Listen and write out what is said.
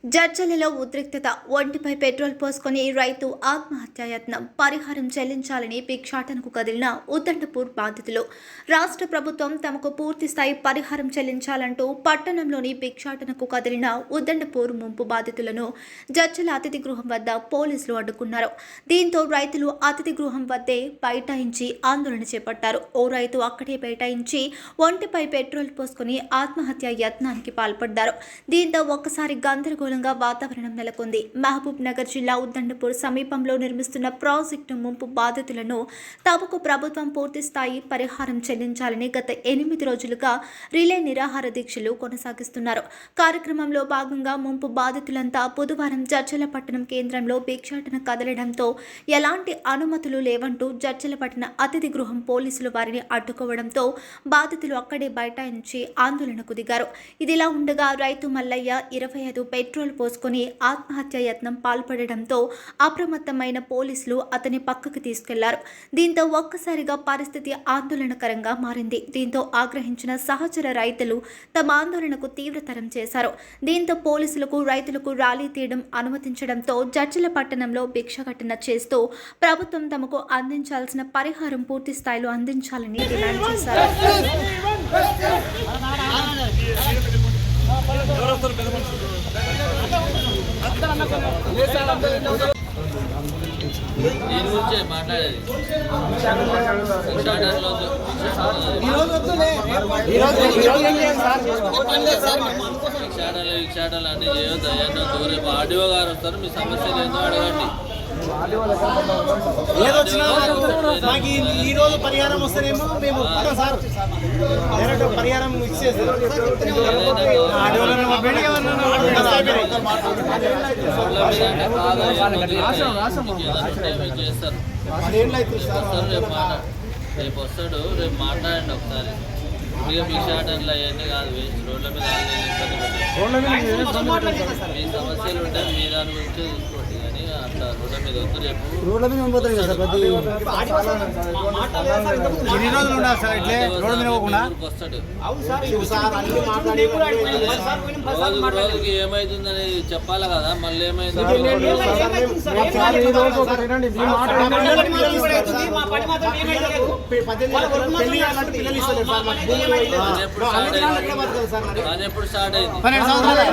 జడ్చలలో ఉద్రిక్తత. ఒంటిపై పెట్రోల్ పోసుకొని రైతు ఆత్మహత్యాయత్నం. పరిహారం చెల్లించాలని భిక్షాటనకు కదిలిన ఉద్దండపూర్ బాధితులు. రాష్ట్ర ప్రభుత్వం తమకు పూర్తి స్థాయి పరిహారం చెల్లించాలంటూ పట్టణంలోని భిక్షాటనకు కదిలిన ఉద్దండపూర్ ముంపు బాధితులను జడ్చల అతిథి గృహం వద్ద పోలీసులు అడ్డుకున్నారు. దీంతో రైతులు అతిథి గృహం వద్దే బైఠాయించి ఆందోళన చేపట్టారు. ఓ రైతు అక్కడే బైఠాయించి ఒంటిపై పెట్రోల్ పోసుకొని ఆత్మహత్య యత్నానికి పాల్పడ్డారు. దీంతో ఒక్కసారి గందరగోళం వాతావరణం నెలకొంది. మహబూబ్ నగర్ జిల్లా ఉద్దండపూర్ సమీపంలో నిర్మిస్తున్న ప్రాజెక్టు ముంపు బాధితులను తమకు ప్రభుత్వం పూర్తి స్థాయి పరిహారం చెల్లించాలని గత 8 రోజులుగా రిలే నిరాహార దీక్షలు కొనసాగిస్తున్నారు. కార్యక్రమంలో భాగంగా ముంపు బాధితులంతా బుధవారం జడ్చల పట్టణం కేంద్రంలో భిక్షాటన కదలడంతో ఎలాంటి అనుమతులు లేవంటూ జడ్చల పట్టణ అతిథి గృహం పోలీసులు వారిని అడ్డుకోవడంతో బాధితులు అక్కడే బైఠాయించి ఆందోళనకు దిగారు. ఇదిలా ఉండగా రైతు మల్లయ్య 25 పెట్రోల్ పోసుకొని ఆత్మహత్య యత్నం పాల్పడడంతో అప్రమత్తమైన పోలీసులు అతని పక్కకు తీసుకెళ్లారు. దీంతో ఒక్కసారిగా పరిస్థితి ఆందోళనకరంగా మారింది. దీంతో ఆగ్రహించిన సహచర రైతులు తమ ఆందోళనకు తీవ్రతరం చేశారు. దీంతో పోలీసులకు రైతులకు ర్యాలీ తీయడం అనుమతించడంతో జడ్చల పట్టణంలో భిక్షాటన చేస్తూ ప్రభుత్వం తమకు అందించాల్సిన పరిహారం పూర్తి స్థాయిలో అందించాలని డిమాండ్ చేశారు. దీని గురించే మాట్లాడేది. భిక్షాటనలు అన్నీ చేయొద్దు. అయ్యా రేపు ఆర్డీఓ గారు వస్తారు, మీ సమస్యలు ఏందో అడగండి. మాకు ఈ రోజు పరిహారం వస్తేనేమో మేము సార్ డైరెక్ట్ పరిహారం ఇచ్చేసి రేపు వస్తాడు, రేపు మాట్లాడండి ఒకసారి. ఇక భిక్షాటనలు అవన్నీ కాదు, వేస్ట్. రోడ్ల మీద మీ సమస్యలు ఉంటాయి, మీ దాని గురించి చూసుకోండి. కానీ అట్లా రోడ్ల మీద వద్దు. రేపు రోడ్ల మీద పోతాయి కదా సార్, ఎన్ని రోజులు ఉండాలి సార్ ఇట్లే రోడ్ల మీద పోకుండా వస్తాడు. రోజుకి ఏమైతుందని చెప్పాలి కదా, మళ్ళీ ఏమైంది ఎప్పుడు స్టార్ట్ అయింది? 12 సంవత్సరాలు.